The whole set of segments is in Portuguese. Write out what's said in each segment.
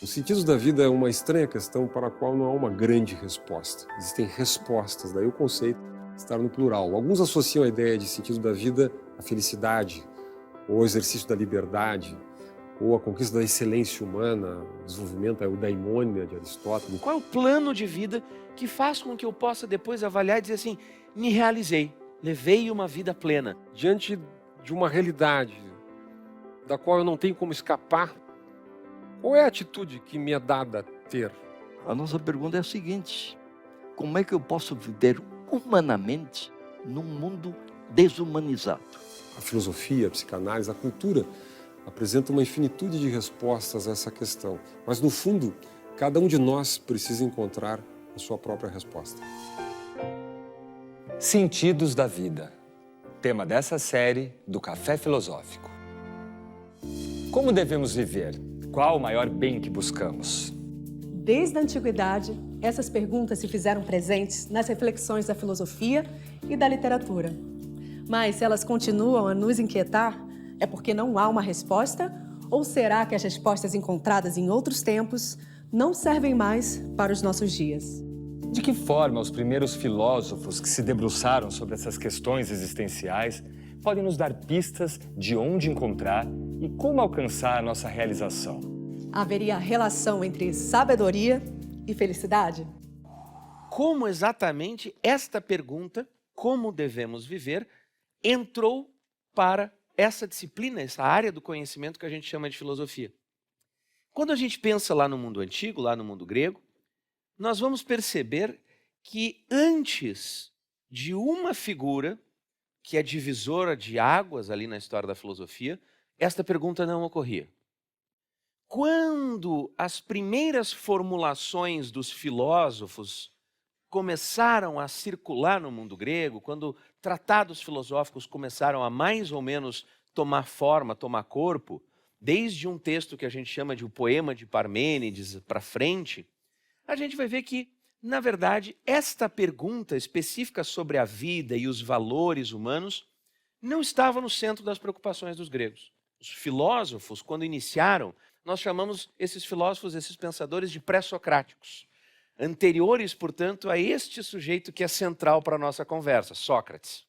Os sentidos da vida é uma estranha questão para a qual não há uma grande resposta. Existem respostas, daí o conceito estar no plural. Alguns associam a ideia de sentido da vida à felicidade, ou ao exercício da liberdade, ou à conquista da excelência humana, o desenvolvimento, a eudaimonia de Aristóteles. Qual é o plano de vida que faz com que eu possa depois avaliar e dizer assim, me realizei, levei uma vida plena? Diante de uma realidade da qual eu não tenho como escapar, qual é a atitude que me é dada ter? A nossa pergunta é a seguinte: como é que eu posso viver humanamente num mundo desumanizado? A filosofia, a psicanálise, a cultura apresentam uma infinitude de respostas a essa questão. Mas, no fundo, cada um de nós precisa encontrar a sua própria resposta. Sentidos da vida. Tema dessa série do Café Filosófico. Como devemos viver? Qual o maior bem que buscamos? Desde a antiguidade, essas perguntas se fizeram presentes nas reflexões da filosofia e da literatura. Mas se elas continuam a nos inquietar, é porque não há uma resposta? Ou será que as respostas encontradas em outros tempos não servem mais para os nossos dias? De que forma os primeiros filósofos que se debruçaram sobre essas questões existenciais podem nos dar pistas de onde encontrar e como alcançar a nossa realização? Haveria relação entre sabedoria e felicidade? Como exatamente esta pergunta, como devemos viver, entrou para essa disciplina, essa área do conhecimento que a gente chama de filosofia? Quando a gente pensa lá no mundo antigo, lá no mundo grego, nós vamos perceber que antes de uma figura que é divisora de águas ali na história da filosofia, esta pergunta não ocorria. Quando as primeiras formulações dos filósofos começaram a circular no mundo grego, quando tratados filosóficos começaram a mais ou menos tomar forma, tomar corpo, desde um texto que a gente chama de o Poema de Parmênides para frente, a gente vai ver que, na verdade, esta pergunta específica sobre a vida e os valores humanos não estava no centro das preocupações dos gregos. Os filósofos, quando iniciaram, nós chamamos esses filósofos, esses pensadores de pré-socráticos. Anteriores, portanto, a este sujeito que é central para a nossa conversa, Sócrates.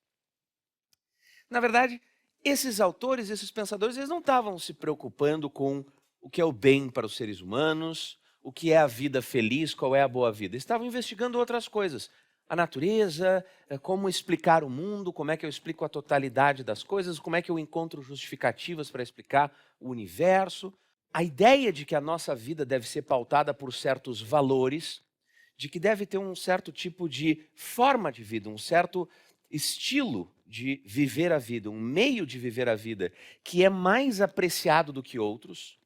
Na verdade, esses autores, esses pensadores, eles não estavam se preocupando com o que é o bem para os seres humanos, o que é a vida feliz, qual é a boa vida. Eles estavam investigando outras coisas. A natureza, como explicar o mundo, como é que eu explico a totalidade das coisas, como é que eu encontro justificativas para explicar o universo. A ideia de que a nossa vida deve ser pautada por certos valores, de que deve ter um certo tipo de forma de vida, um certo estilo de viver a vida, um meio de viver a vida que é mais apreciado do que outros,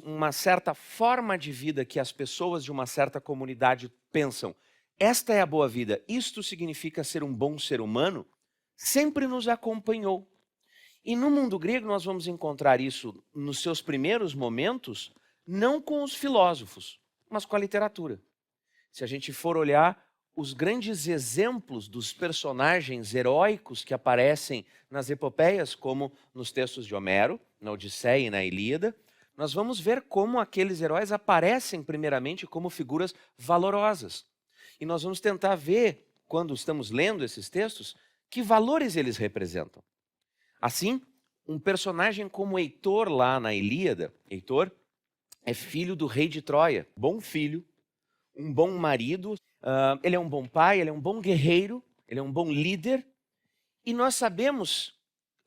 uma certa forma de vida que as pessoas de uma certa comunidade pensam, esta é a boa vida, isto significa ser um bom ser humano, sempre nos acompanhou. E no mundo grego nós vamos encontrar isso nos seus primeiros momentos, não com os filósofos, mas com a literatura. Se a gente for olhar os grandes exemplos dos personagens heróicos que aparecem nas epopeias, como nos textos de Homero, na Odisseia e na Ilíada, nós vamos ver como aqueles heróis aparecem primeiramente como figuras valorosas. E nós vamos tentar ver, quando estamos lendo esses textos, que valores eles representam. Assim, um personagem como Heitor lá na Ilíada, Heitor é filho do rei de Troia, bom filho, um bom marido, ele é um bom pai, ele é um bom guerreiro, ele é um bom líder. E nós sabemos,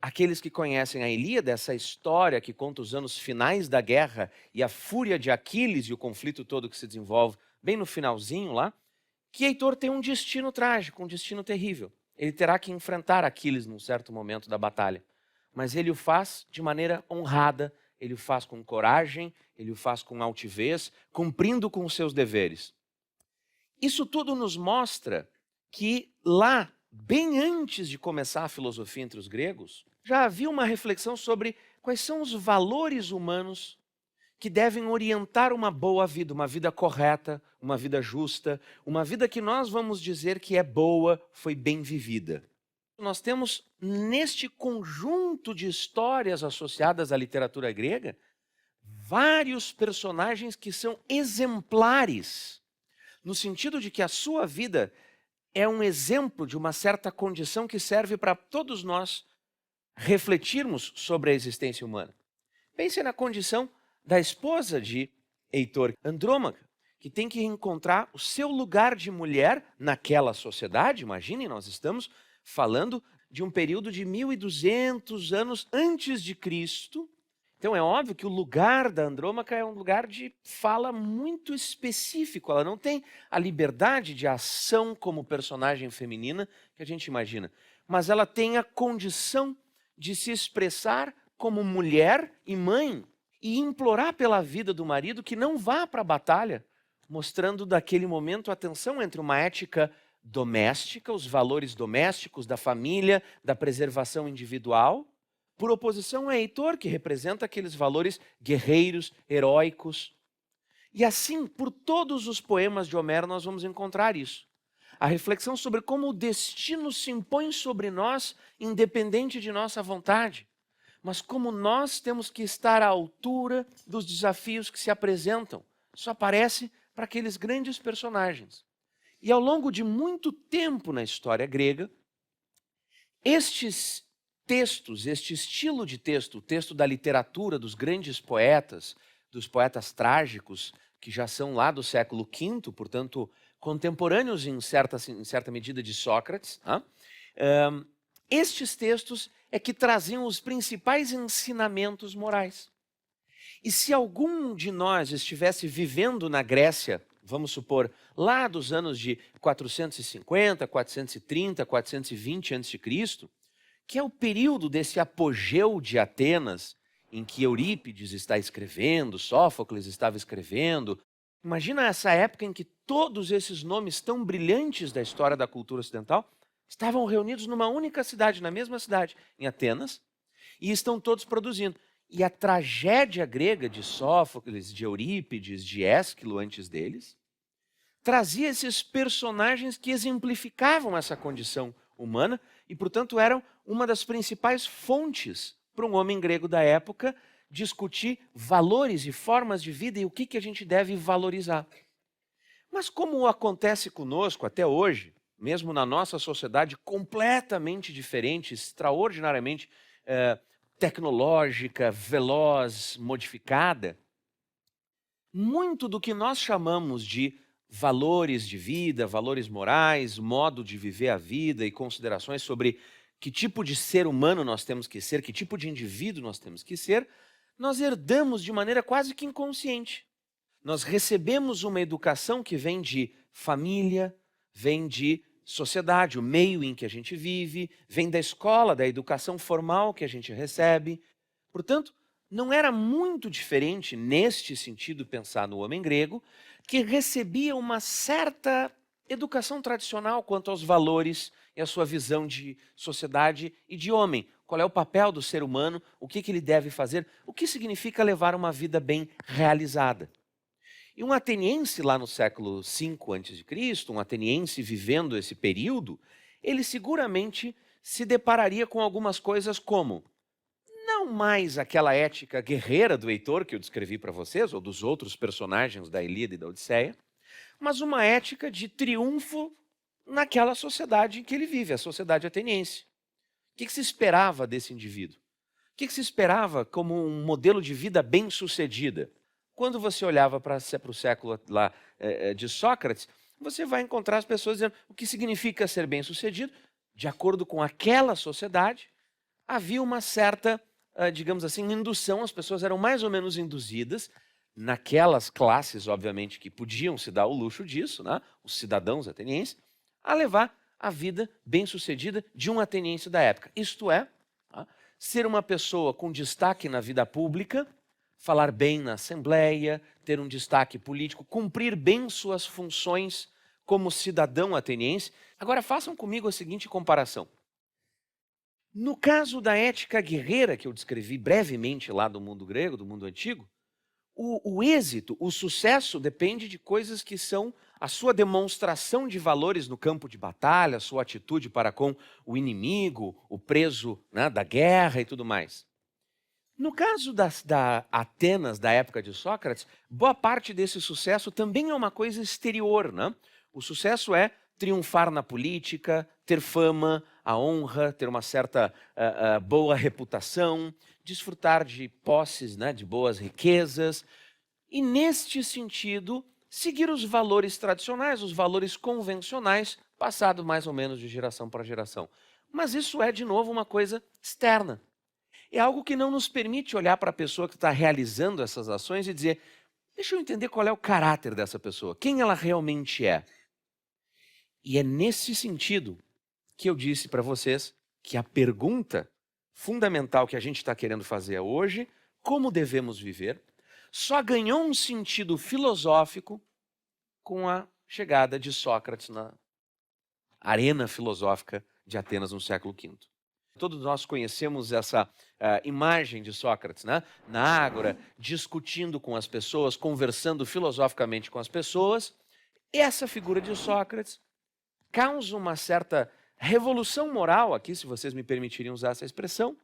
aqueles que conhecem a Ilíada, essa história que conta os anos finais da guerra e a fúria de Aquiles e o conflito todo que se desenvolve bem no finalzinho lá, que Heitor tem um destino trágico, um destino terrível. Ele terá que enfrentar Aquiles num certo momento da batalha. Mas ele o faz de maneira honrada, ele o faz com coragem, ele o faz com altivez, cumprindo com os seus deveres. Isso tudo nos mostra que lá, bem antes de começar a filosofia entre os gregos, já havia uma reflexão sobre quais são os valores humanos que devem orientar uma boa vida, uma vida correta, uma vida justa, uma vida que nós vamos dizer que é boa, foi bem vivida. Nós temos neste conjunto de histórias associadas à literatura grega vários personagens que são exemplares, no sentido de que a sua vida é um exemplo de uma certa condição que serve para todos nós refletirmos sobre a existência humana. Pense na condição da esposa de Heitor, Andrômaca, que tem que encontrar o seu lugar de mulher naquela sociedade. Imaginem, nós estamos falando de um período de 1200 anos antes de Cristo. Então é óbvio que o lugar da Andrômaca é um lugar de fala muito específico. Ela não tem a liberdade de ação como personagem feminina que a gente imagina, mas ela tem a condição de se expressar como mulher e mãe e implorar pela vida do marido que não vá para a batalha, mostrando daquele momento a tensão entre uma ética doméstica, os valores domésticos da família, da preservação individual, por oposição a Heitor, que representa aqueles valores guerreiros, heróicos. E assim, por todos os poemas de Homero, nós vamos encontrar isso. A reflexão sobre como o destino se impõe sobre nós, independente de nossa vontade, mas como nós temos que estar à altura dos desafios que se apresentam. Isso aparece para aqueles grandes personagens. E ao longo de muito tempo na história grega, estes textos, este estilo de texto, o texto da literatura dos grandes poetas, dos poetas trágicos, que já são lá do século V, portanto, contemporâneos em certa medida de Sócrates, estes textos é que traziam os principais ensinamentos morais. E se algum de nós estivesse vivendo na Grécia, vamos supor, lá dos anos de 450, 430, 420 a.C., que é o período desse apogeu de Atenas, em que Eurípides está escrevendo, Sófocles estava escrevendo. Imagina essa época em que todos esses nomes tão brilhantes da história da cultura ocidental estavam reunidos numa única cidade, na mesma cidade, em Atenas, e estão todos produzindo. E a tragédia grega de Sófocles, de Eurípides, de Ésquilo antes deles, trazia esses personagens que exemplificavam essa condição humana e, portanto, eram uma das principais fontes para um homem grego da época discutir valores e formas de vida e o que a gente deve valorizar. Mas como acontece conosco até hoje, mesmo na nossa sociedade completamente diferente, extraordinariamente tecnológica, veloz, modificada, muito do que nós chamamos de valores de vida, valores morais, modo de viver a vida e considerações sobre que tipo de ser humano nós temos que ser, que tipo de indivíduo nós temos que ser, nós herdamos de maneira quase que inconsciente. Nós recebemos uma educação que vem de família, vem de sociedade, o meio em que a gente vive, vem da escola, da educação formal que a gente recebe. Portanto, não era muito diferente, neste sentido, pensar no homem grego, que recebia uma certa educação tradicional quanto aos valores e a sua visão de sociedade e de homem. Qual é o papel do ser humano, o que ele deve fazer, o que significa levar uma vida bem realizada. E um ateniense lá no século V a.C., um ateniense vivendo esse período, ele seguramente se depararia com algumas coisas como não mais aquela ética guerreira do Heitor que eu descrevi para vocês, ou dos outros personagens da Ilíada e da Odisseia, mas uma ética de triunfo naquela sociedade em que ele vive, a sociedade ateniense. O que se esperava desse indivíduo? O que se esperava como um modelo de vida bem-sucedida? Quando você olhava para o século lá, de Sócrates, você vai encontrar as pessoas dizendo o que significa ser bem-sucedido. De acordo com aquela sociedade, havia uma certa, digamos assim, indução. As pessoas eram mais ou menos induzidas, naquelas classes, obviamente, que podiam se dar o luxo disso, né? Os cidadãos atenienses, a levar a vida bem-sucedida de um ateniense da época. Isto é, ser uma pessoa com destaque na vida pública, falar bem na assembleia, ter um destaque político, cumprir bem suas funções como cidadão ateniense. Agora façam comigo a seguinte comparação. No caso da ética guerreira que eu descrevi brevemente lá do mundo grego, do mundo antigo, o êxito, o sucesso depende de coisas que são a sua demonstração de valores no campo de batalha, a sua atitude para com o inimigo, o preso, né, da guerra e tudo mais. No caso da Atenas, da época de Sócrates, boa parte desse sucesso também é uma coisa exterior, né? O sucesso é triunfar na política, ter fama, a honra, ter uma certa boa reputação, desfrutar de posses, né, de boas riquezas. E, neste sentido, seguir os valores tradicionais, os valores convencionais, passados mais ou menos de geração para geração. Mas isso é, de novo, uma coisa externa. É algo que não nos permite olhar para a pessoa que está realizando essas ações e dizer: deixa eu entender qual é o caráter dessa pessoa, quem ela realmente é. E é nesse sentido que eu disse para vocês que a pergunta fundamental que a gente está querendo fazer hoje, como devemos viver, só ganhou um sentido filosófico com a chegada de Sócrates na arena filosófica de Atenas no século V. Todos nós conhecemos essa imagem de Sócrates, né? Na ágora, discutindo com as pessoas, conversando filosoficamente com as pessoas. Essa figura de Sócrates causa uma certa revolução moral aqui, se vocês me permitirem usar essa expressão.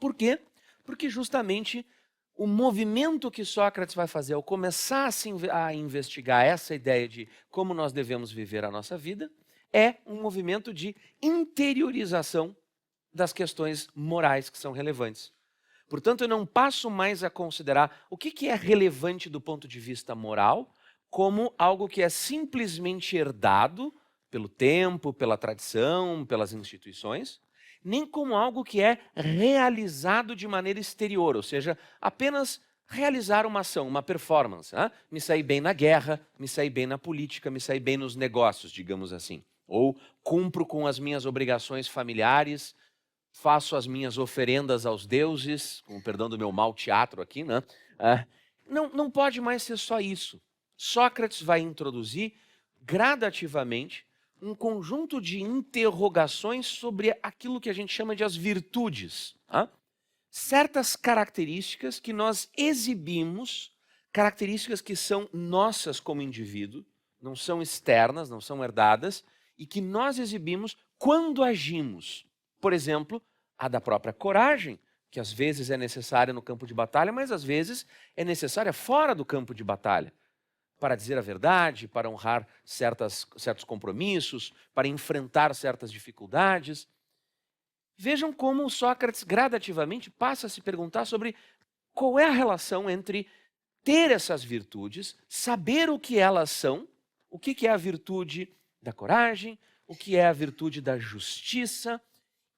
Por quê? Porque justamente o movimento que Sócrates vai fazer ao começar a investigar essa ideia de como nós devemos viver a nossa vida é um movimento de interiorização das questões morais que são relevantes. Portanto, eu não passo mais a considerar o que é relevante do ponto de vista moral como algo que é simplesmente herdado pelo tempo, pela tradição, pelas instituições, nem como algo que é realizado de maneira exterior, ou seja, apenas realizar uma ação, uma performance. Né? Me sair bem na guerra, me sair bem na política, me sair bem nos negócios, digamos assim. Ou cumpro com as minhas obrigações familiares, faço as minhas oferendas aos deuses, com o perdão do meu mau teatro aqui, né? Não pode mais ser só isso. Sócrates vai introduzir gradativamente um conjunto de interrogações sobre aquilo que a gente chama de as virtudes. Tá? Certas características que nós exibimos, características que são nossas como indivíduo, não são externas, não são herdadas, e que nós exibimos quando agimos. Por exemplo, a da própria coragem, que às vezes é necessária no campo de batalha, mas às vezes é necessária fora do campo de batalha. Para dizer a verdade, para honrar certos compromissos, para enfrentar certas dificuldades. Vejam como Sócrates gradativamente passa a se perguntar sobre qual é a relação entre ter essas virtudes, saber o que elas são, o que é a virtude da coragem, o que é a virtude da justiça,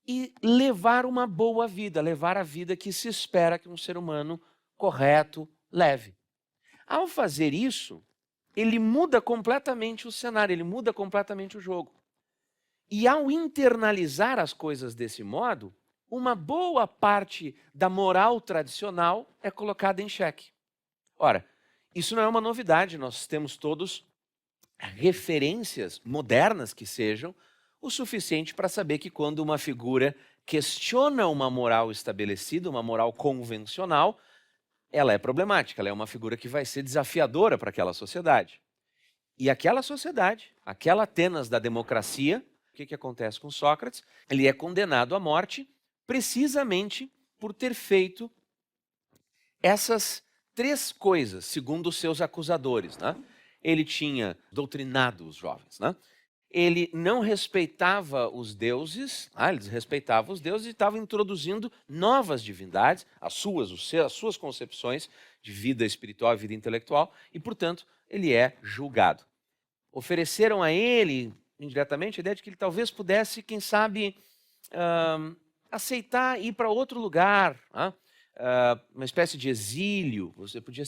e levar uma boa vida, levar a vida que se espera que um ser humano correto leve. Ao fazer isso, ele muda completamente o cenário, ele muda completamente o jogo. E ao internalizar as coisas desse modo, uma boa parte da moral tradicional é colocada em xeque. Ora, isso não é uma novidade, nós temos todos referências modernas que sejam o suficiente para saber que quando uma figura questiona uma moral estabelecida, uma moral convencional, ela é problemática, ela é uma figura que vai ser desafiadora para aquela sociedade. E aquela sociedade, aquela Atenas da democracia, o que acontece com Sócrates? Ele é condenado à morte precisamente por ter feito essas três coisas, segundo os seus acusadores. Né? Ele tinha doutrinado os jovens, né? Ele não respeitava os deuses, ele desrespeitava os deuses e estava introduzindo novas divindades, as suas concepções de vida espiritual e vida intelectual, e, portanto, ele é julgado. Ofereceram a ele, indiretamente, a ideia de que ele talvez pudesse, quem sabe, aceitar ir para outro lugar, uma espécie de exílio. Você podia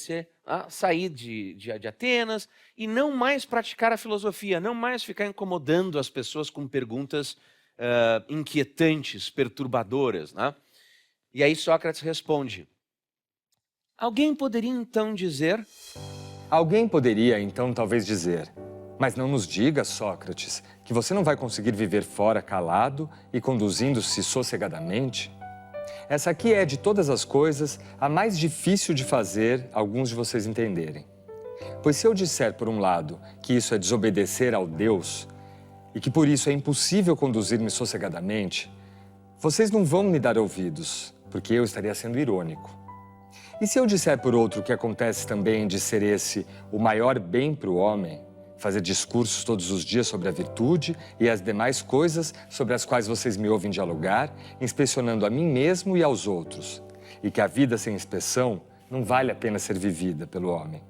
sair de Atenas e não mais praticar a filosofia, não mais ficar incomodando as pessoas com perguntas inquietantes, perturbadoras. Né? E aí Sócrates responde: alguém poderia então dizer... Alguém poderia então talvez dizer: mas não nos diga, Sócrates, que você não vai conseguir viver fora calado e conduzindo-se sossegadamente? Essa aqui é, de todas as coisas, a mais difícil de fazer alguns de vocês entenderem. Pois se eu disser, por um lado, que isso é desobedecer ao Deus e que por isso é impossível conduzir-me sossegadamente, vocês não vão me dar ouvidos, porque eu estaria sendo irônico. E se eu disser por outro que acontece também de ser esse o maior bem para o homem, fazer discursos todos os dias sobre a virtude e as demais coisas sobre as quais vocês me ouvem dialogar, inspecionando a mim mesmo e aos outros, e que a vida sem inspeção não vale a pena ser vivida pelo homem.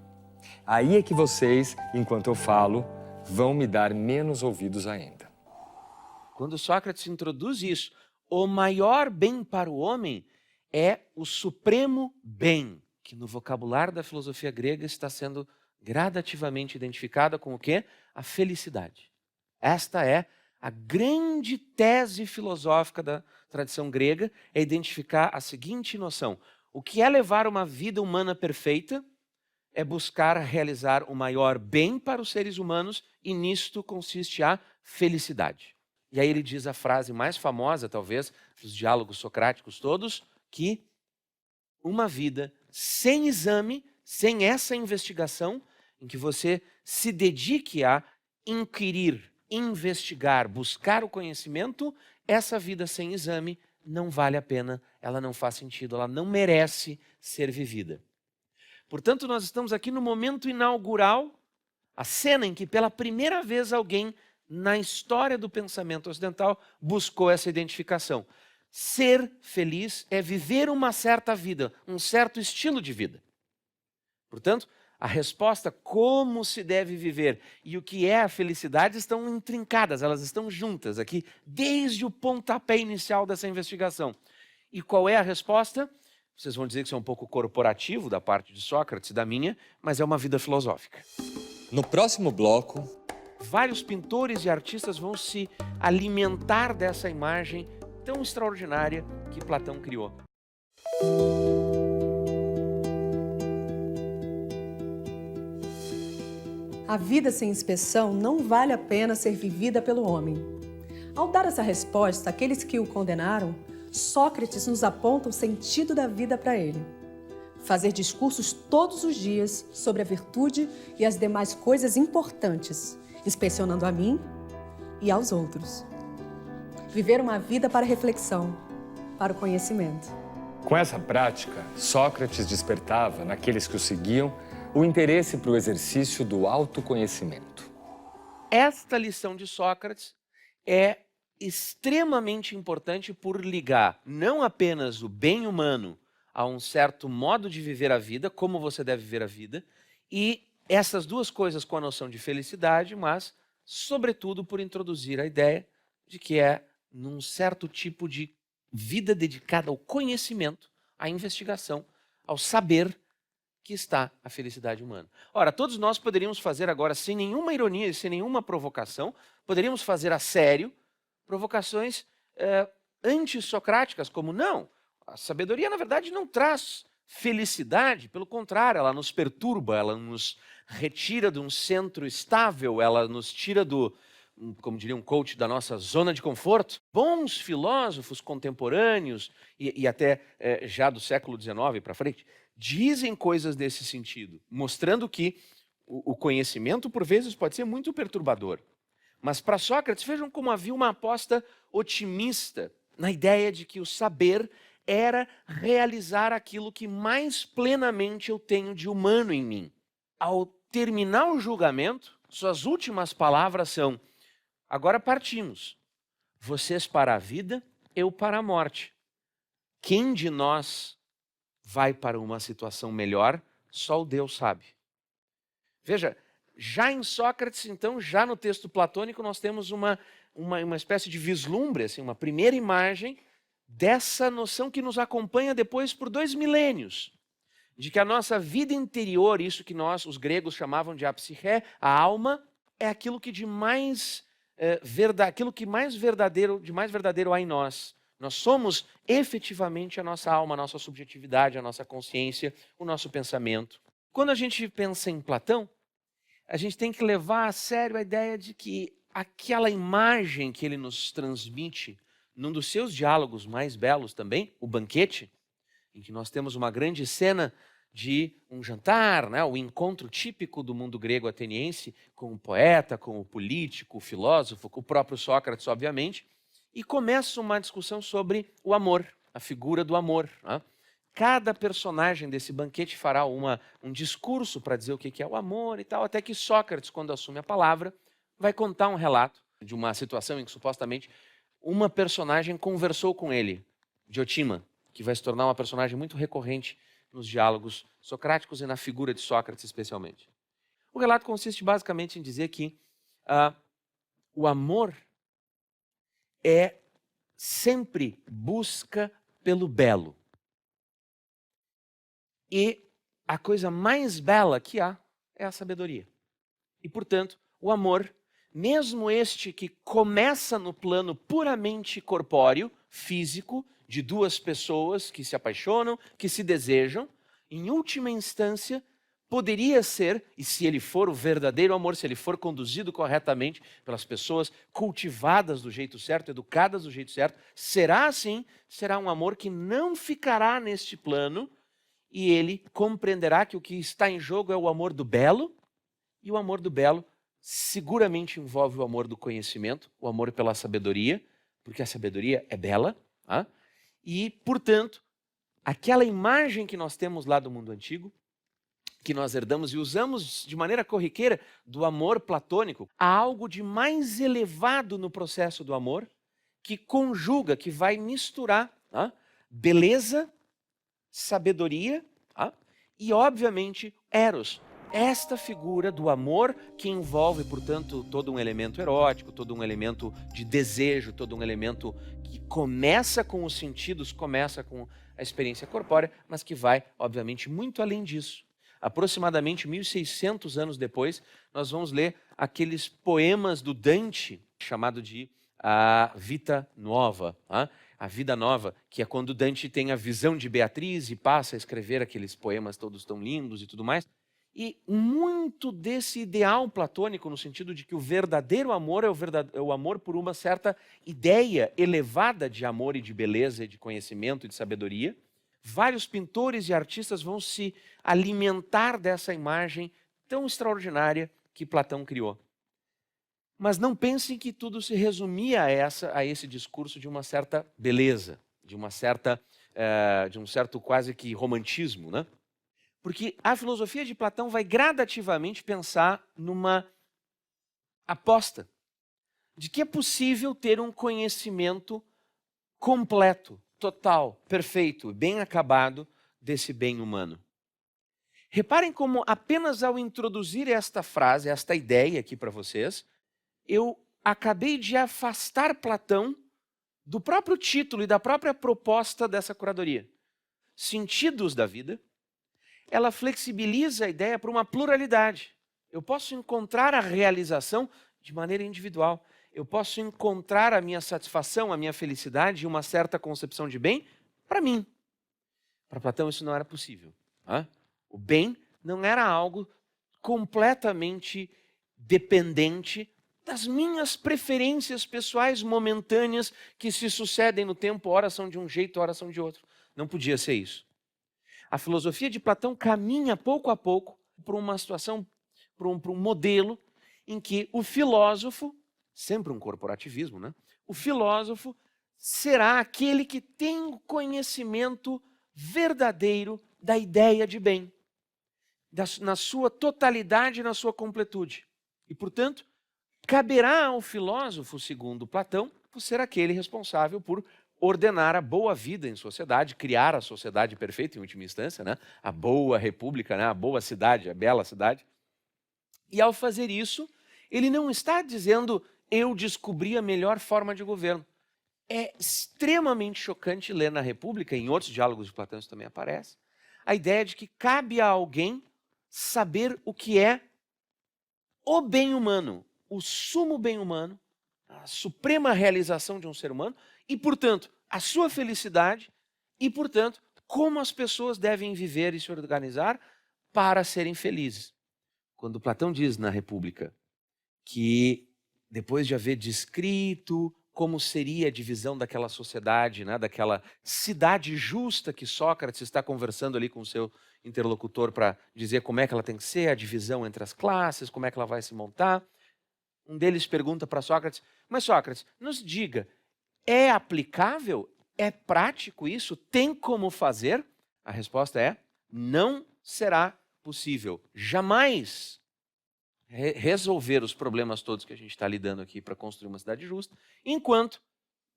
Aí é que vocês, enquanto eu falo, vão me dar menos ouvidos ainda. Quando Sócrates introduz isso, o maior bem para o homem é o supremo bem, que no vocabulário da filosofia grega está sendo gradativamente identificada com o quê? A felicidade. Esta é a grande tese filosófica da tradição grega, é identificar a seguinte noção: o que é levar uma vida humana perfeita é buscar realizar o maior bem para os seres humanos, e nisto consiste a felicidade. E aí ele diz a frase mais famosa, talvez, dos diálogos socráticos todos, que uma vida sem exame, sem essa investigação, em que você se dedique a inquirir, investigar, buscar o conhecimento, essa vida sem exame não vale a pena, ela não faz sentido, ela não merece ser vivida. Portanto, nós estamos aqui no momento inaugural, a cena em que pela primeira vez alguém na história do pensamento ocidental buscou essa identificação. Ser feliz é viver uma certa vida, um certo estilo de vida. Portanto, a resposta como se deve viver e o que é a felicidade estão intrincadas, elas estão juntas aqui desde o pontapé inicial dessa investigação. E qual é a resposta? Vocês vão dizer que isso é um pouco corporativo da parte de Sócrates e da minha, mas é uma vida filosófica. No próximo bloco, vários pintores e artistas vão se alimentar dessa imagem tão extraordinária que Platão criou. A vida sem inspeção não vale a pena ser vivida pelo homem. Ao dar essa resposta, aqueles que o condenaram, Sócrates nos aponta o sentido da vida para ele. Fazer discursos todos os dias sobre a virtude e as demais coisas importantes, inspecionando a mim e aos outros. Viver uma vida para reflexão, para o conhecimento. com essa prática, Sócrates despertava naqueles que o seguiam o interesse para o exercício do autoconhecimento. Esta lição de Sócrates é extremamente importante por ligar não apenas o bem humano a um certo modo de viver a vida, como você deve viver a vida, e essas duas coisas com a noção de felicidade, mas, sobretudo, por introduzir a ideia de que é num certo tipo de vida dedicada ao conhecimento, à investigação, ao saber que está a felicidade humana. Ora, todos nós poderíamos fazer agora, sem nenhuma ironia e sem nenhuma provocação, poderíamos fazer a sério provocações antissocráticas, como não, a sabedoria, na verdade, não traz felicidade, pelo contrário, ela nos perturba, ela nos retira de um centro estável, ela nos tira do, como diria um coach, da nossa zona de conforto. Bons filósofos contemporâneos, e até já do século XIX para frente, dizem coisas nesse sentido, mostrando que o conhecimento, por vezes, pode ser muito perturbador. Mas para Sócrates, vejam como havia uma aposta otimista na ideia de que o saber era realizar aquilo que mais plenamente eu tenho de humano em mim. Ao terminar o julgamento, suas últimas palavras são: agora partimos, vocês para a vida, eu para a morte. Quem de nós vai para uma situação melhor, só o Deus sabe. Veja, já em Sócrates, então, já no texto platônico, nós temos uma espécie de vislumbre, assim, uma primeira imagem dessa noção que nos acompanha depois por 2 milênios, de que a nossa vida interior, isso que nós, os gregos, chamavam de a psiché, a alma, é aquilo que de mais verdadeiro há em nós. Nós somos efetivamente a nossa alma, a nossa subjetividade, a nossa consciência, o nosso pensamento. Quando a gente pensa em Platão, a gente tem que levar a sério a ideia de que aquela imagem que ele nos transmite num dos seus diálogos mais belos também, o Banquete, em que nós temos uma grande cena de um jantar, né, o encontro típico do mundo grego ateniense com o poeta, com o político, o filósofo, com o próprio Sócrates, obviamente, e começa uma discussão sobre o amor. a figura do amor. Né? Cada personagem desse banquete fará um discurso para dizer o que é o amor e tal, até que Sócrates, quando assume a palavra, vai contar um relato de uma situação em que supostamente uma personagem conversou com ele, Diotima, que vai se tornar uma personagem muito recorrente nos diálogos socráticos e na figura de Sócrates especialmente. O relato consiste basicamente em dizer que o amor sempre busca pelo belo. E a coisa mais bela que há é a sabedoria. E, portanto, o amor, mesmo este que começa no plano puramente corpóreo, físico, de duas pessoas que se apaixonam, que se desejam, em última instância, poderia ser, e se ele for o verdadeiro amor, se ele for conduzido corretamente pelas pessoas cultivadas do jeito certo, educadas do jeito certo, será assim, será um amor que não ficará neste plano, e ele compreenderá que o que está em jogo é o amor do belo, e o amor do belo seguramente envolve o amor do conhecimento, o amor pela sabedoria, porque a sabedoria é bela, e, portanto, aquela imagem que nós temos lá do mundo antigo, que nós herdamos e usamos de maneira corriqueira do amor platônico, há algo de mais elevado no processo do amor, que conjuga, que vai misturar beleza, sabedoria e, obviamente, eros. Esta figura do amor que envolve, portanto, todo um elemento erótico, todo um elemento de desejo, todo um elemento que começa com os sentidos, começa com a experiência corpórea, mas que vai, obviamente, muito além disso. Aproximadamente 1600 anos depois, nós vamos ler aqueles poemas do Dante, chamado de a Vita Nova, a Vida Nova, que é quando Dante tem a visão de Beatriz e passa a escrever aqueles poemas todos tão lindos e tudo mais. E muito desse ideal platônico, no sentido de que o verdadeiro amor é o amor por uma certa ideia elevada de amor e de beleza, e de conhecimento e de sabedoria. Vários pintores e artistas vão se alimentar dessa imagem tão extraordinária que Platão criou. Mas não pensem que tudo se resumia a esse discurso de uma certa beleza, de um certo quase que romantismo, né? Porque a filosofia de Platão vai gradativamente pensar numa aposta de que é possível ter um conhecimento completo, total, perfeito, bem acabado desse bem humano. Reparem como apenas ao introduzir esta frase, esta ideia aqui para vocês, eu acabei de afastar Platão do próprio título e da própria proposta dessa curadoria. Sentidos da vida, ela flexibiliza a ideia para uma pluralidade. Eu posso encontrar a realização de maneira individual. Eu posso encontrar a minha satisfação, a minha felicidade e uma certa concepção de bem para mim. Para Platão isso não era possível. O bem não era algo completamente dependente das minhas preferências pessoais momentâneas que se sucedem no tempo, ora são de um jeito, ora são de outro. Não podia ser isso. A filosofia de Platão caminha pouco a pouco para uma situação, para um modelo em que o filósofo, sempre um corporativismo, né? O filósofo será aquele que tem o conhecimento verdadeiro da ideia de bem, na sua totalidade e na sua completude. E, portanto, caberá ao filósofo, segundo Platão, ser aquele responsável por ordenar a boa vida em sociedade, criar a sociedade perfeita em última instância, né? A boa república, né? A boa cidade, a bela cidade. E ao fazer isso, ele não está dizendo eu descobri a melhor forma de governo. É extremamente chocante ler na República, em outros diálogos de Platão isso também aparece, a ideia de que cabe a alguém saber o que é o bem humano, o sumo bem humano, a suprema realização de um ser humano e, portanto, a sua felicidade e, portanto, como as pessoas devem viver e se organizar para serem felizes. Quando Platão diz na República que, depois de haver descrito como seria a divisão daquela sociedade, né, daquela cidade justa que Sócrates está conversando ali com o seu interlocutor para dizer como é que ela tem que ser, a divisão entre as classes, como é que ela vai se montar. Um deles pergunta para Sócrates, mas Sócrates, nos diga, é aplicável É prático isso? Tem como fazer? A resposta é: não será possível. Jamais resolver os problemas todos que a gente está lidando aqui para construir uma cidade justa, enquanto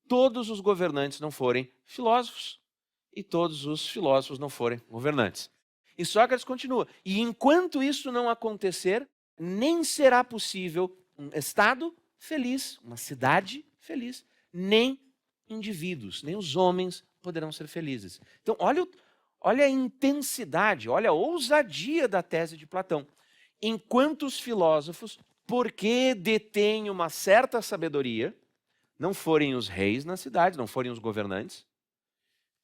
todos os governantes não forem filósofos e todos os filósofos não forem governantes. E Sócrates continua: e enquanto isso não acontecer, nem será possível um Estado feliz, uma cidade feliz, nem indivíduos, nem os homens poderão ser felizes. Então, olha a intensidade, olha a ousadia da tese de Platão. Enquanto os filósofos, porque detêm uma certa sabedoria, não forem os reis nas cidades, não forem os governantes,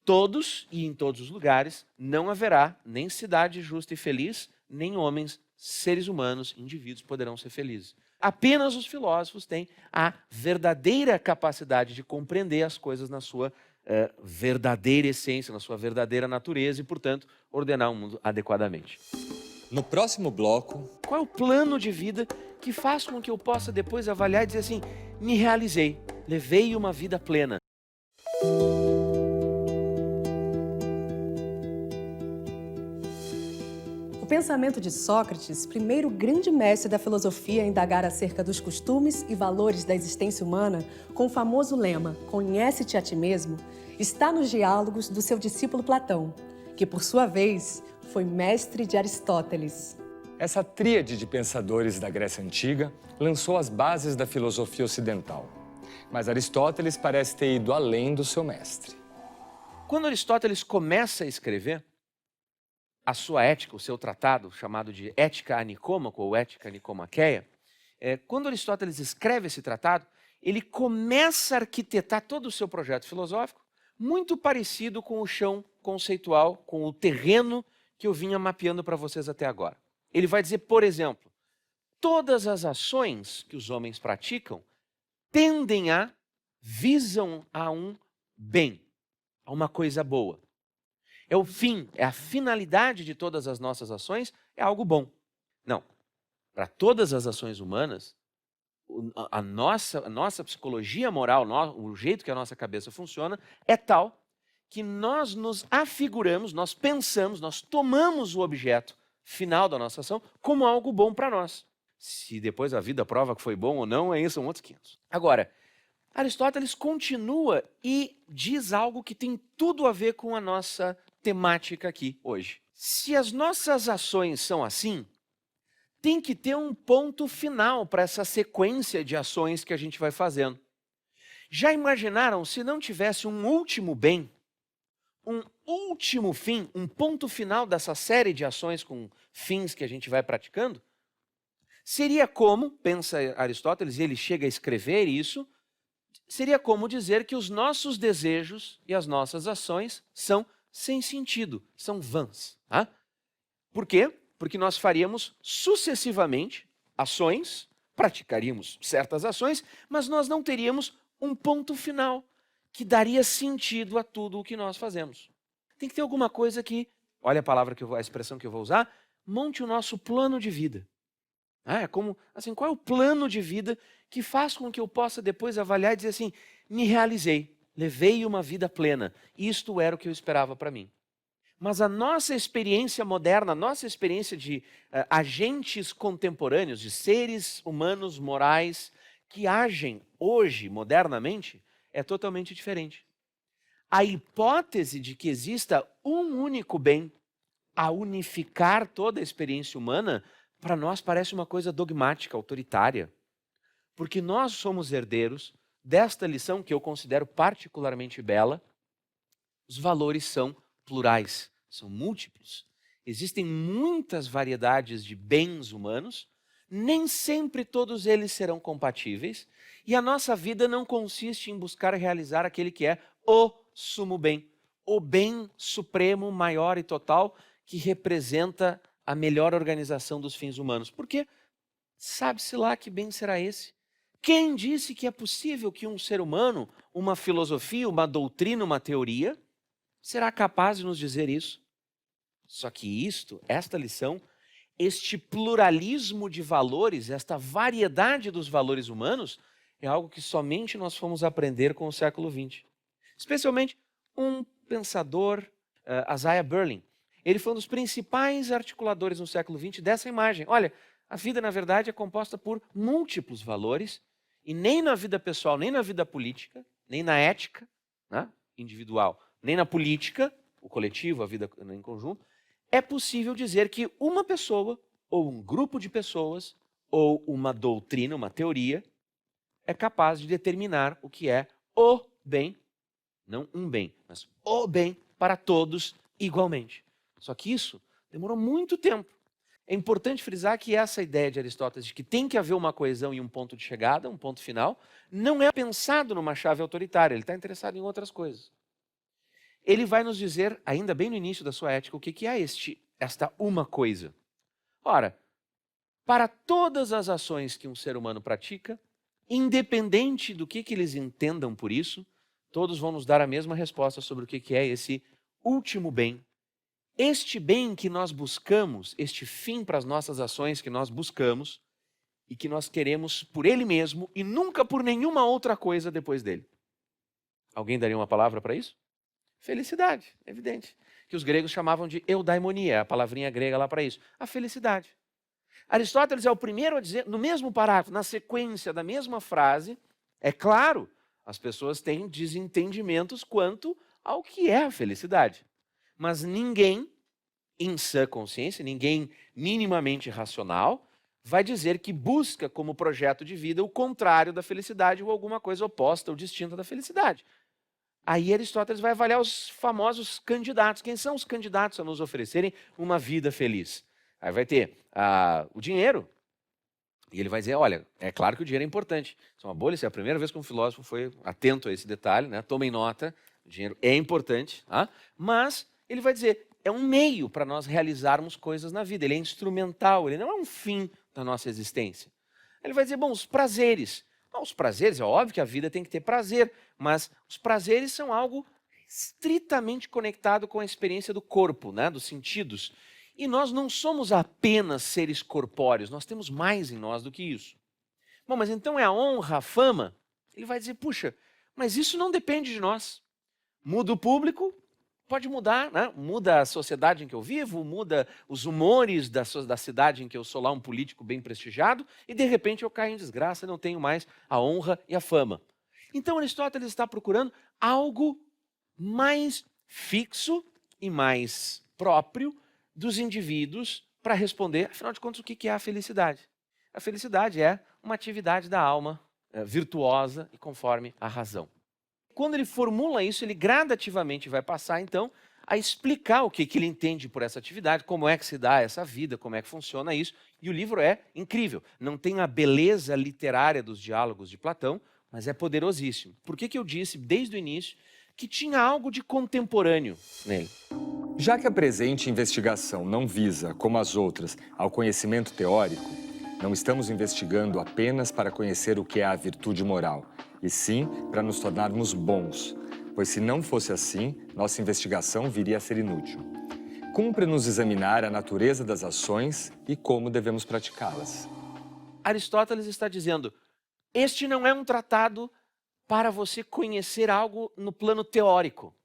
todos e em todos os lugares não haverá nem cidade justa e feliz, nem homens, seres humanos, indivíduos poderão ser felizes. Apenas os filósofos têm a verdadeira capacidade de compreender as coisas na sua verdadeira essência, na sua verdadeira natureza e, portanto, ordenar o mundo adequadamente. No próximo bloco, Qual é o plano de vida que faz com que eu possa depois avaliar e dizer assim: me realizei, levei uma vida plena? O pensamento de Sócrates, primeiro grande mestre da filosofia a indagar acerca dos costumes e valores da existência humana, com o famoso lema "Conhece-te a ti mesmo", está nos diálogos do seu discípulo Platão, que, por sua vez, foi mestre de Aristóteles. essa tríade de pensadores da Grécia Antiga lançou as bases da filosofia ocidental. Mas Aristóteles parece ter ido além do seu mestre. Quando Aristóteles começa a escrever a sua ética, o seu tratado, chamado de Ética a Nicômaco, ou Ética Nicomaqueia, quando Aristóteles escreve esse tratado, ele começa a arquitetar todo o seu projeto filosófico muito parecido com o chão conceitual, com o terreno que eu vinha mapeando para vocês até agora. Ele vai dizer, por exemplo, todas as ações que os homens praticam visam a um bem, a uma coisa boa. É o fim, é a finalidade de todas as nossas ações, é algo bom. Não. Para todas as ações humanas, a nossa psicologia moral, o jeito que a nossa cabeça funciona, é tal que nós nos afiguramos, nós pensamos, nós tomamos o objeto final da nossa ação como algo bom para nós. Se depois a vida prova que foi bom ou não, aí são outros 500. Agora, Aristóteles continua e diz algo que tem tudo a ver com a nossa temática aqui hoje. Se as nossas ações são assim, tem que ter um ponto final para essa sequência de ações que a gente vai fazendo. Já imaginaram se não tivesse um último bem, um último fim, um ponto final dessa série de ações com fins que a gente vai praticando? Seria como, pensa Aristóteles, e ele chega a escrever isso, seria como dizer que os nossos desejos e as nossas ações são sem sentido, são vãs. Tá? Por quê? Porque nós faríamos sucessivamente ações, praticaríamos certas ações, mas nós não teríamos um ponto final que daria sentido a tudo o que nós fazemos. Tem que ter alguma coisa que, olha a expressão que eu vou usar, monte o nosso plano de vida. É como, assim, qual é o plano de vida que faz com que eu possa depois avaliar e dizer assim, me realizei, levei uma vida plena, isto era o que eu esperava para mim. Mas a nossa experiência moderna, a nossa experiência de agentes contemporâneos, de seres humanos morais que agem hoje, modernamente, é totalmente diferente. A hipótese de que exista um único bem a unificar toda a experiência humana, para nós parece uma coisa dogmática, autoritária. Porque nós somos herdeiros desta lição que eu considero particularmente bela. Os valores são plurais, são múltiplos. Existem muitas variedades de bens humanos, nem sempre todos eles serão compatíveis, e a nossa vida não consiste em buscar realizar aquele que é o sumo bem, o bem supremo, maior e total, que representa a melhor organização dos fins humanos. Porque sabe-se lá que bem será esse? Quem disse que é possível que um ser humano, uma filosofia, uma doutrina, uma teoria, será capaz de nos dizer isso? Só que esta lição, este pluralismo de valores, esta variedade dos valores humanos, é algo que somente nós fomos aprender com o século XX. Especialmente um pensador, Isaiah Berlin. Ele foi um dos principais articuladores no século XX dessa imagem. Olha, a vida, na verdade, é composta por múltiplos valores e nem na vida pessoal, nem na vida política, nem na ética, né, individual, nem na política, o coletivo, a vida em conjunto, é possível dizer que uma pessoa ou um grupo de pessoas ou uma doutrina, uma teoria, é capaz de determinar o que é o bem, não um bem, mas o bem para todos igualmente. Só que isso demorou muito tempo. É importante frisar que essa ideia de Aristóteles de que tem que haver uma coesão e um ponto de chegada, um ponto final, não é pensado numa chave autoritária, ele está interessado em outras coisas. Ele vai nos dizer, ainda bem no início da sua ética, o que é esta uma coisa. Ora, para todas as ações que um ser humano pratica, independente do que eles entendam por isso, todos vão nos dar a mesma resposta sobre o que é esse último bem. Este bem que nós buscamos, este fim para as nossas ações que nós buscamos e que nós queremos por ele mesmo e nunca por nenhuma outra coisa depois dele. Alguém daria uma palavra para isso? Felicidade, evidente. Que os gregos chamavam de eudaimonia, a palavrinha grega lá para isso. A felicidade. Aristóteles é o primeiro a dizer, no mesmo parágrafo, na sequência da mesma frase, é claro, as pessoas têm desentendimentos quanto ao que é a felicidade. Mas ninguém, em sã consciência, ninguém minimamente racional, vai dizer que busca como projeto de vida o contrário da felicidade ou alguma coisa oposta ou distinta da felicidade. Aí Aristóteles vai avaliar os famosos candidatos. Quem são os candidatos a nos oferecerem uma vida feliz? Aí vai ter o dinheiro. E ele vai dizer, olha, é claro que o dinheiro é importante. Isso é uma boa lição. É a primeira vez que um filósofo foi atento a esse detalhe, né? Tomem nota, o dinheiro é importante. Tá? Mas ele vai dizer, é um meio para nós realizarmos coisas na vida. Ele é instrumental, ele não é um fim da nossa existência. Ele vai dizer, bom, os prazeres. Bom, os prazeres, é óbvio que a vida tem que ter prazer, mas os prazeres são algo estritamente conectado com a experiência do corpo, né? Dos sentidos. E nós não somos apenas seres corpóreos, nós temos mais em nós do que isso. Bom, mas então é a honra, a fama? Ele vai dizer, puxa, mas isso não depende de nós. Muda o público, pode mudar, né? Muda a sociedade em que eu vivo, muda os humores da cidade em que eu sou lá um político bem prestigiado, e de repente eu caio em desgraça e não tenho mais a honra e a fama. Então Aristóteles está procurando algo mais fixo e mais próprio dos indivíduos para responder, afinal de contas, o que é a felicidade? A felicidade é uma atividade da alma virtuosa e conforme a razão. Quando ele formula isso, ele gradativamente vai passar, então, a explicar o que ele entende por essa atividade, como é que se dá essa vida, como é que funciona isso. E o livro é incrível. Não tem a beleza literária dos diálogos de Platão, mas é poderosíssimo. Por que eu disse, desde o início, que tinha algo de contemporâneo nele? Já que a presente investigação não visa, como as outras, ao conhecimento teórico, não estamos investigando apenas para conhecer o que é a virtude moral, e sim para nos tornarmos bons, pois se não fosse assim, nossa investigação viria a ser inútil. Cumpre-nos examinar a natureza das ações e como devemos praticá-las. Aristóteles está dizendo, este não é um tratado para você conhecer algo no plano teórico.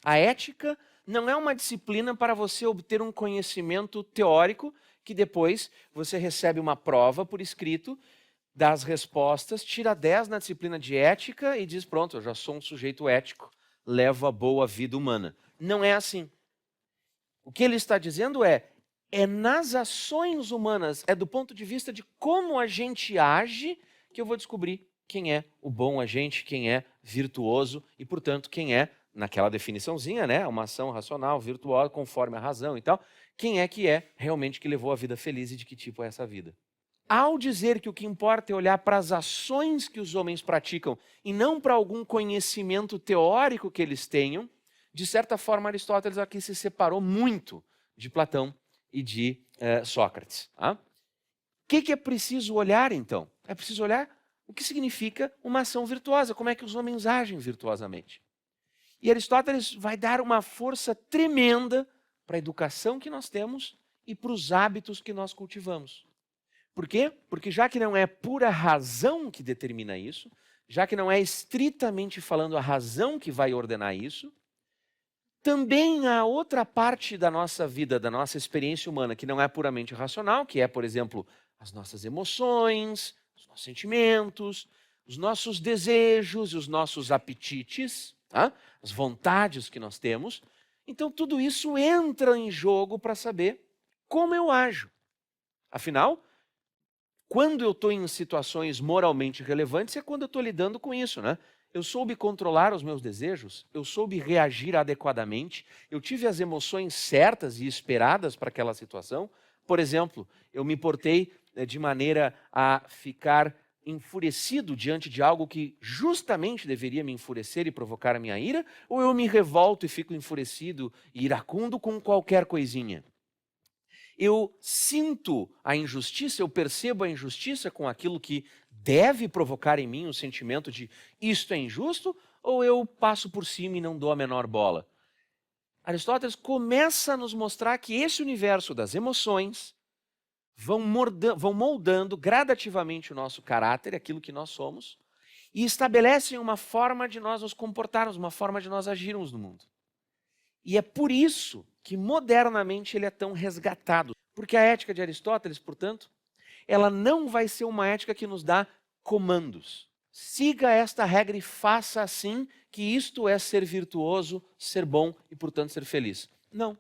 A ética não é uma disciplina para você obter um conhecimento teórico que depois você recebe uma prova por escrito, dá as respostas, tira 10 na disciplina de ética e diz, pronto, eu já sou um sujeito ético, levo a boa vida humana. Não é assim. O que ele está dizendo é nas ações humanas, é do ponto de vista de como a gente age que eu vou descobrir quem é o bom agente, quem é virtuoso e, portanto, quem é, naquela definiçãozinha, né, uma ação racional, virtuosa, conforme a razão e tal, quem é que realmente que levou a vida feliz e de que tipo é essa vida. Ao dizer que o que importa é olhar para as ações que os homens praticam e não para algum conhecimento teórico que eles tenham, de certa forma Aristóteles aqui se separou muito de Platão e de Sócrates. Tá? O que é preciso olhar então? É preciso olhar o que significa uma ação virtuosa, como é que os homens agem virtuosamente. E Aristóteles vai dar uma força tremenda para a educação que nós temos e para os hábitos que nós cultivamos. Por quê? Porque já que não é pura razão que determina isso, já que não é estritamente falando a razão que vai ordenar isso, também há outra parte da nossa vida, da nossa experiência humana, que não é puramente racional, que é, por exemplo, as nossas emoções, os nossos sentimentos, os nossos desejos e os nossos apetites, tá? As vontades que nós temos. Então, tudo isso entra em jogo para saber como eu ajo. Afinal, quando eu estou em situações moralmente relevantes, é quando eu estou lidando com isso, né? Eu soube controlar os meus desejos, eu soube reagir adequadamente, eu tive as emoções certas e esperadas para aquela situação. Por exemplo, eu me portei de maneira a ficar enfurecido diante de algo que justamente deveria me enfurecer e provocar a minha ira, ou eu me revolto e fico enfurecido e iracundo com qualquer coisinha? Eu sinto a injustiça, eu percebo a injustiça com aquilo que deve provocar em mim o sentimento de isto é injusto, ou eu passo por cima e não dou a menor bola? Aristóteles começa a nos mostrar que esse universo das emoções vão moldando gradativamente o nosso caráter, aquilo que nós somos, e estabelecem uma forma de nós nos comportarmos, uma forma de nós agirmos no mundo. E é por isso que modernamente ele é tão resgatado. Porque a ética de Aristóteles, portanto, ela não vai ser uma ética que nos dá comandos. Siga esta regra e faça assim, que isto é ser virtuoso, ser bom e, portanto, ser feliz. Não.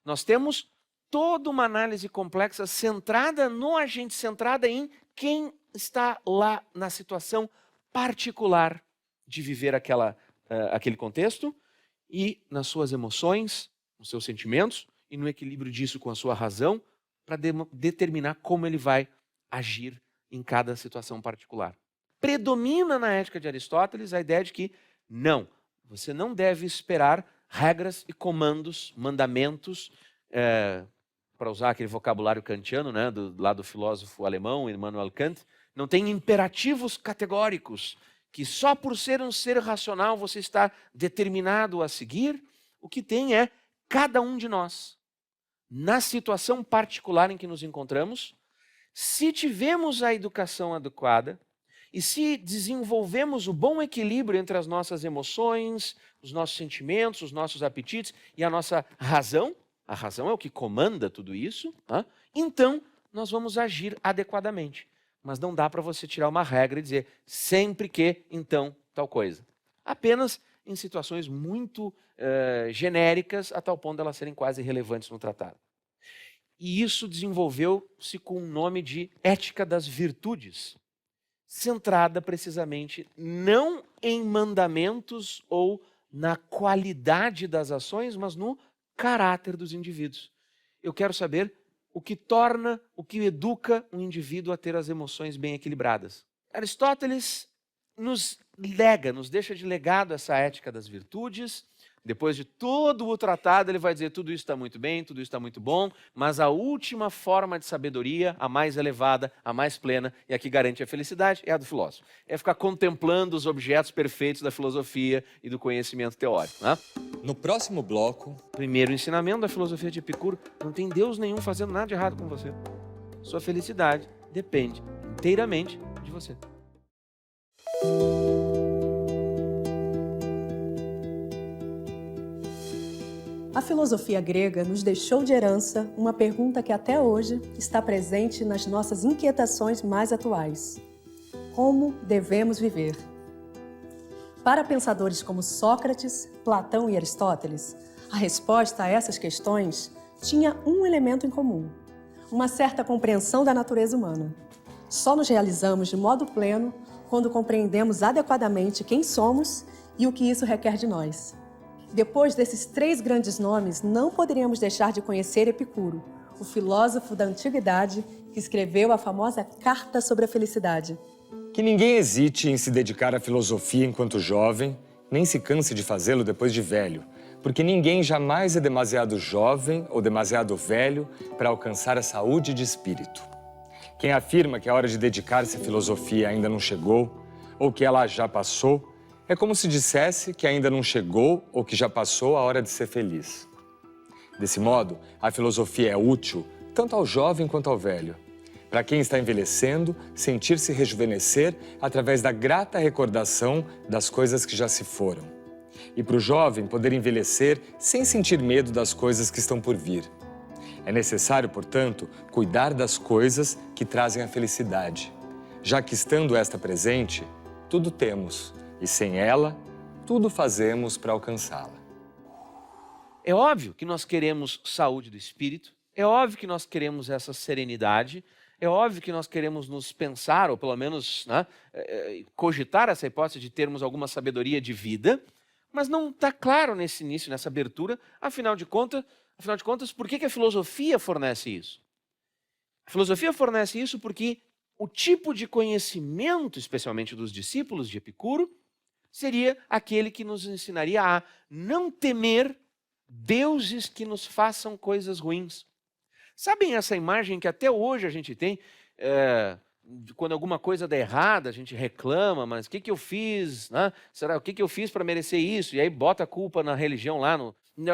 Nós temos toda uma análise complexa centrada no agente, centrada em quem está lá na situação particular de viver aquele contexto e nas suas emoções, nos seus sentimentos e no equilíbrio disso com a sua razão para determinar como ele vai agir em cada situação particular. Predomina na ética de Aristóteles a ideia de que não, você não deve esperar regras e comandos, mandamentos, para usar aquele vocabulário kantiano, né, lá do filósofo alemão Immanuel Kant, não tem imperativos categóricos que só por ser um ser racional você está determinado a seguir. O que tem é cada um de nós, na situação particular em que nos encontramos, se tivermos a educação adequada e se desenvolvemos o bom equilíbrio entre as nossas emoções, os nossos sentimentos, os nossos apetites e a nossa razão, a razão é o que comanda tudo isso, tá? Então nós vamos agir adequadamente. Mas não dá para você tirar uma regra e dizer sempre que, então, tal coisa. Apenas em situações muito genéricas, a tal ponto de elas serem quase irrelevantes no tratado. E isso desenvolveu-se com o nome de ética das virtudes, centrada precisamente não em mandamentos ou na qualidade das ações, mas no caráter dos indivíduos. Eu quero saber o que torna, o que educa um indivíduo a ter as emoções bem equilibradas. Aristóteles nos deixa de legado essa ética das virtudes. Depois de todo o tratado, ele vai dizer tudo isso está muito bem, tudo isso está muito bom, mas a última forma de sabedoria, a mais elevada, a mais plena, e a que garante a felicidade, é a do filósofo. É ficar contemplando os objetos perfeitos da filosofia e do conhecimento teórico, né? No próximo bloco... Primeiro ensinamento da filosofia de Epicuro: não tem Deus nenhum fazendo nada de errado com você. Sua felicidade depende inteiramente de você. A filosofia grega nos deixou de herança uma pergunta que até hoje está presente nas nossas inquietações mais atuais: como devemos viver? Para pensadores como Sócrates, Platão e Aristóteles, a resposta a essas questões tinha um elemento em comum: uma certa compreensão da natureza humana. Só nos realizamos de modo pleno quando compreendemos adequadamente quem somos e o que isso requer de nós. Depois desses três grandes nomes, não poderíamos deixar de conhecer Epicuro, o filósofo da antiguidade que escreveu a famosa Carta sobre a Felicidade. Que ninguém hesite em se dedicar à filosofia enquanto jovem, nem se canse de fazê-lo depois de velho, porque ninguém jamais é demasiado jovem ou demasiado velho para alcançar a saúde de espírito. Quem afirma que a hora de dedicar-se à filosofia ainda não chegou, ou que ela já passou, é como se dissesse que ainda não chegou ou que já passou a hora de ser feliz. Desse modo, a filosofia é útil tanto ao jovem quanto ao velho, Para quem está envelhecendo, sentir-se rejuvenescer através da grata recordação das coisas que já se foram. E para o jovem poder envelhecer sem sentir medo das coisas que estão por vir. É necessário, portanto, cuidar das coisas que trazem a felicidade, já que estando esta presente, tudo temos, e sem ela, tudo fazemos para alcançá-la. É óbvio que nós queremos saúde do espírito, é óbvio que nós queremos essa serenidade, é óbvio que nós queremos nos pensar, ou pelo menos cogitar essa hipótese de termos alguma sabedoria de vida, mas não está claro nesse início, nessa abertura, afinal de contas, por que a filosofia fornece isso? A filosofia fornece isso porque o tipo de conhecimento, especialmente dos discípulos de Epicuro, seria aquele que nos ensinaria a não temer deuses que nos façam coisas ruins. Sabem essa imagem que até hoje a gente tem, quando alguma coisa dá errada, a gente reclama, mas o que eu fiz? Né? Será o que eu fiz para merecer isso? E aí bota a culpa na religião lá.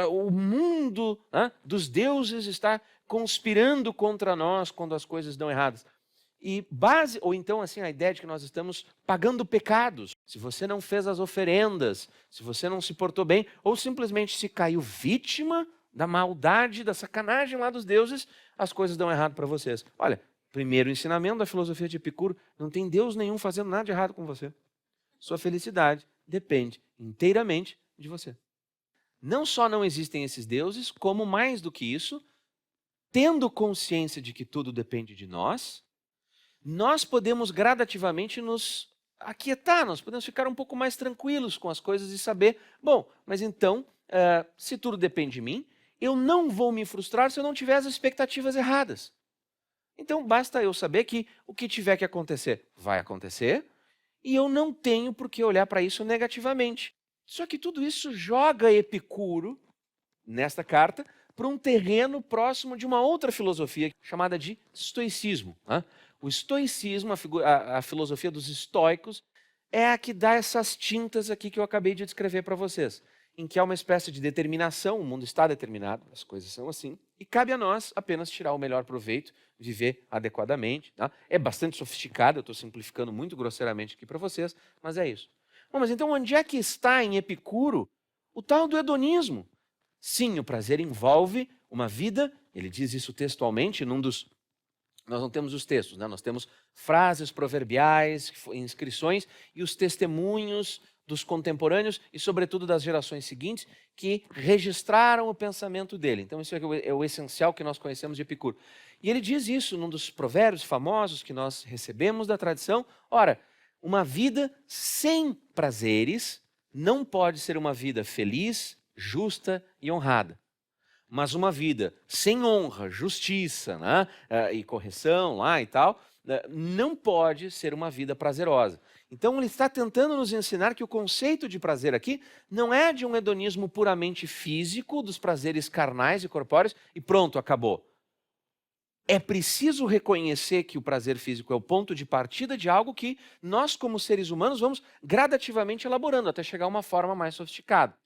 O mundo dos deuses está conspirando contra nós quando as coisas dão erradas. Ou então assim, a ideia de que nós estamos pagando pecados. Se você não fez as oferendas, se você não se portou bem, ou simplesmente se caiu vítima da maldade, da sacanagem lá dos deuses, as coisas dão errado para vocês. Olha, primeiro ensinamento da filosofia de Epicuro, não tem Deus nenhum fazendo nada de errado com você. Sua felicidade depende inteiramente de você. Não só não existem esses deuses, como mais do que isso, tendo consciência de que tudo depende de nós podemos gradativamente nos aquietar, nós podemos ficar um pouco mais tranquilos com as coisas e saber, bom, mas então, se tudo depende de mim, eu não vou me frustrar se eu não tiver as expectativas erradas. Então, basta eu saber que o que tiver que acontecer, vai acontecer, e eu não tenho por que olhar para isso negativamente. Só que tudo isso joga Epicuro, nesta carta, para um terreno próximo de uma outra filosofia chamada de estoicismo. O estoicismo, a filosofia dos estoicos, é a que dá essas tintas aqui que eu acabei de descrever para vocês, em que há uma espécie de determinação, o mundo está determinado, as coisas são assim, e cabe a nós apenas tirar o melhor proveito, viver adequadamente. É bastante sofisticado, eu estou simplificando muito grosseiramente aqui para vocês, mas é isso. Bom, mas então onde é que está em Epicuro o tal do hedonismo? Sim, o prazer envolve uma vida, ele diz isso textualmente, nós não temos os textos, nós temos frases proverbiais, inscrições e os testemunhos dos contemporâneos e, sobretudo, das gerações seguintes que registraram o pensamento dele. Então, isso é o essencial que nós conhecemos de Epicuro. E ele diz isso num dos provérbios famosos que nós recebemos da tradição. Ora, uma vida sem prazeres não pode ser uma vida feliz, justa e honrada. Mas uma vida sem honra, justiça, e correção lá e tal, não pode ser uma vida prazerosa. Então ele está tentando nos ensinar que o conceito de prazer aqui não é de um hedonismo puramente físico, dos prazeres carnais e corpóreos, e pronto, acabou. É preciso reconhecer que o prazer físico é o ponto de partida de algo que nós, como seres humanos, vamos gradativamente elaborando até chegar a uma forma mais sofisticada.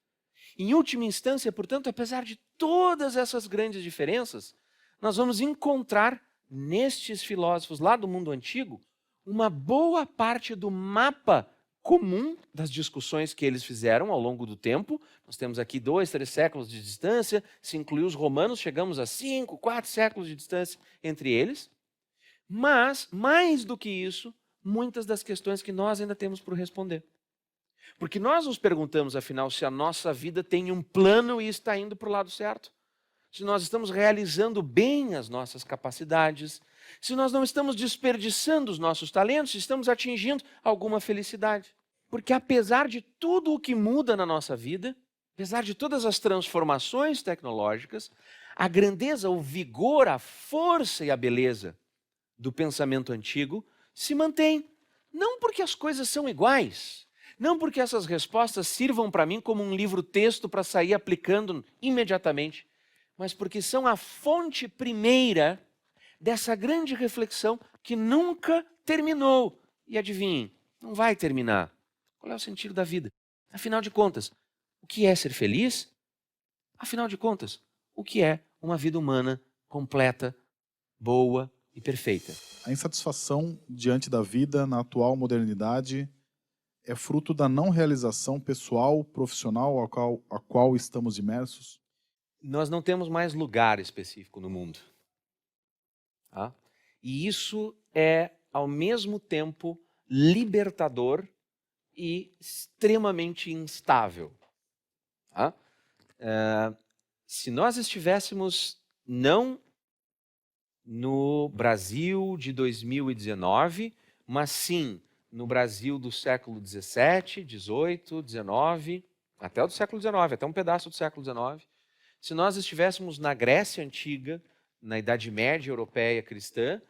Em última instância, portanto, apesar de todas essas grandes diferenças, nós vamos encontrar nestes filósofos lá do mundo antigo uma boa parte do mapa comum das discussões que eles fizeram ao longo do tempo. Nós temos aqui 2, 3 séculos de distância, se incluir os romanos, chegamos a 5, 4 séculos de distância entre eles. Mas, mais do que isso, muitas das questões que nós ainda temos por responder. Porque nós nos perguntamos, afinal, se a nossa vida tem um plano e está indo para o lado certo. Se nós estamos realizando bem as nossas capacidades, se nós não estamos desperdiçando os nossos talentos, se estamos atingindo alguma felicidade. Porque apesar de tudo o que muda na nossa vida, apesar de todas as transformações tecnológicas, a grandeza, o vigor, a força e a beleza do pensamento antigo se mantém. Não porque as coisas são iguais, não porque essas respostas sirvam para mim como um livro-texto para sair aplicando imediatamente, mas porque são a fonte primeira dessa grande reflexão que nunca terminou. E adivinhem, não vai terminar. Qual é o sentido da vida? Afinal de contas, o que é ser feliz? Afinal de contas, o que é uma vida humana completa, boa, e perfeita. A insatisfação diante da vida na atual modernidade é fruto da não realização pessoal, profissional a qual estamos imersos? Nós não temos mais lugar específico no mundo. Tá? E isso é, ao mesmo tempo, libertador e extremamente instável. Tá? Se nós estivéssemos não no Brasil de 2019, mas sim no Brasil do século XVII, XVIII, XIX, até o do século XIX, até um pedaço do século XIX, se nós estivéssemos na Grécia Antiga, na Idade Média Europeia Cristã,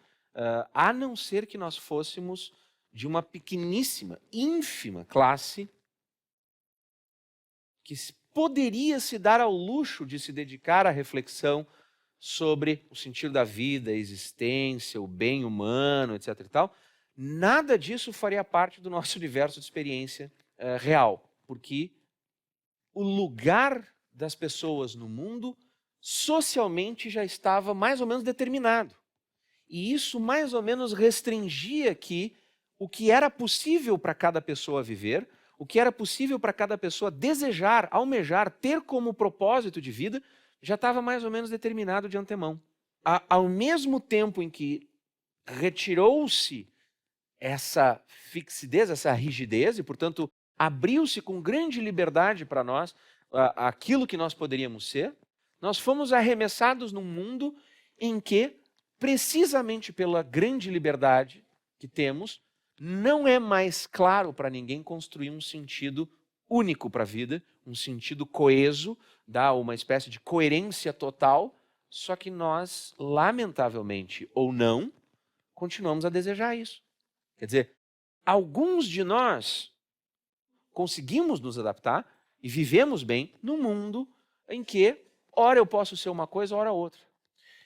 a não ser que nós fôssemos de uma pequeníssima, ínfima classe que poderia se dar ao luxo de se dedicar à reflexão sobre o sentido da vida, a existência, o bem humano, etc. e tal, nada disso faria parte do nosso universo de experiência real, porque o lugar das pessoas no mundo socialmente já estava mais ou menos determinado. E isso mais ou menos restringia que o que era possível para cada pessoa viver, o que era possível para cada pessoa desejar, almejar, ter como propósito de vida, já estava mais ou menos determinado de antemão. Ao mesmo tempo em que retirou-se essa fixidez, essa rigidez, e, portanto, abriu-se com grande liberdade para nós aquilo que nós poderíamos ser, nós fomos arremessados num mundo em que, precisamente pela grande liberdade que temos, não é mais claro para ninguém construir um sentido único para a vida, um sentido coeso, dá uma espécie de coerência total, só que nós, lamentavelmente ou não, continuamos a desejar isso. Quer dizer, alguns de nós conseguimos nos adaptar e vivemos bem num mundo em que, ora eu posso ser uma coisa, ora outra.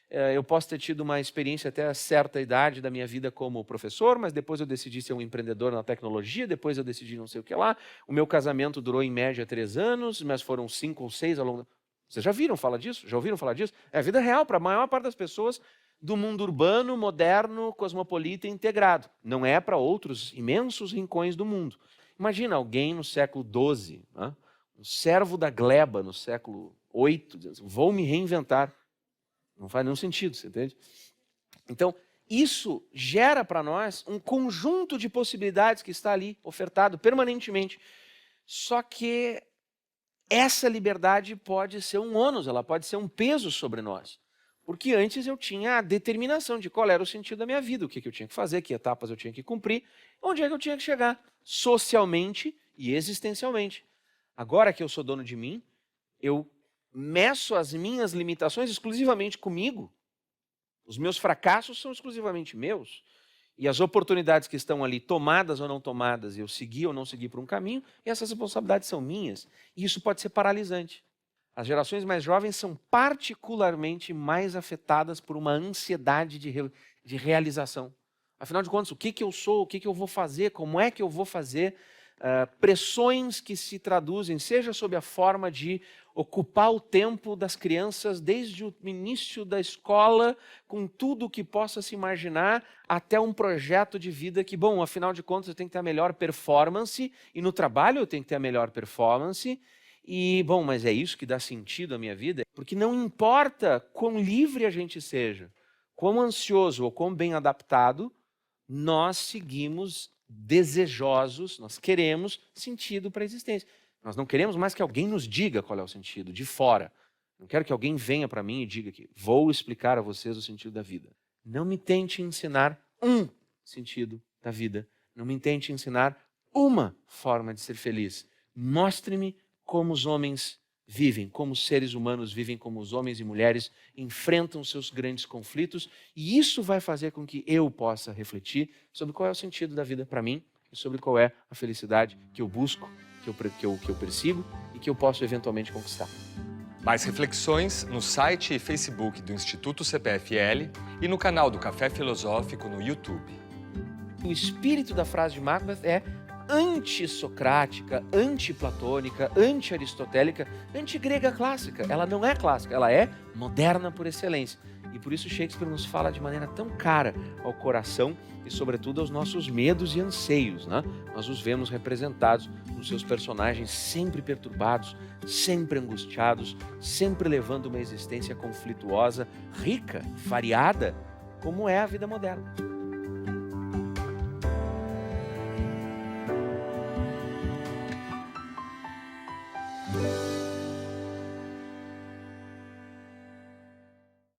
Eu posso ter tido uma experiência até a certa idade da minha vida como professor, mas depois eu decidi ser um empreendedor na tecnologia, depois eu decidi não sei o que lá. O meu casamento durou em média 3 anos, mas foram 5 ou 6 ao longo... Vocês já viram falar disso? Já ouviram falar disso? É a vida real para a maior parte das pessoas do mundo urbano, moderno, cosmopolita e integrado. Não é para outros imensos rincões do mundo. Imagina alguém no século XII, né? Um servo da gleba no século VIII, dizendo assim, vou me reinventar. Não faz nenhum sentido, você entende? Então, isso gera para nós um conjunto de possibilidades que está ali, ofertado permanentemente. Só que essa liberdade pode ser um ônus, ela pode ser um peso sobre nós. Porque antes eu tinha a determinação de qual era o sentido da minha vida, o que eu tinha que fazer, que etapas eu tinha que cumprir, onde é que eu tinha que chegar, socialmente e existencialmente. Agora que eu sou dono de mim, eu meço as minhas limitações exclusivamente comigo. Os meus fracassos são exclusivamente meus. E as oportunidades que estão ali, tomadas ou não tomadas, eu segui ou não segui por um caminho, e essas responsabilidades são minhas. E isso pode ser paralisante. As gerações mais jovens são particularmente mais afetadas por uma ansiedade de realização. Afinal de contas, o que eu sou, o que eu vou fazer, como é que eu vou fazer, pressões que se traduzem, seja sob a forma de ocupar o tempo das crianças desde o início da escola, com tudo o que possa se imaginar, até um projeto de vida que, bom, afinal de contas eu tenho que ter a melhor performance, e no trabalho eu tenho que ter a melhor performance, e, bom, mas é isso que dá sentido à minha vida? Porque não importa quão livre a gente seja, quão ansioso ou quão bem adaptado, nós seguimos desejosos, nós queremos sentido para a existência. Nós não queremos mais que alguém nos diga qual é o sentido, de fora. Não quero que alguém venha para mim e diga que vou explicar a vocês o sentido da vida. Não me tente ensinar um sentido da vida. Não me tente ensinar uma forma de ser feliz. Mostre-me como os homens vivem, como os seres humanos vivem, como os homens e mulheres enfrentam seus grandes conflitos, e isso vai fazer com que eu possa refletir sobre qual é o sentido da vida para mim e sobre qual é a felicidade que eu busco, que eu persigo e que eu posso eventualmente conquistar. Mais reflexões no site e Facebook do Instituto CPFL e no canal do Café Filosófico no YouTube. O espírito da frase de Macbeth é anti-socrática, anti-platônica, anti-aristotélica, anti-grega clássica. Ela não é clássica, ela é moderna por excelência. E E por isso Shakespeare nos fala de maneira tão cara ao coração e, sobretudo, aos nossos medos e anseios, né? Nós os vemos representados nos seus personagens sempre perturbados, sempre angustiados, sempre levando uma existência conflituosa, rica, variada, como é a vida moderna.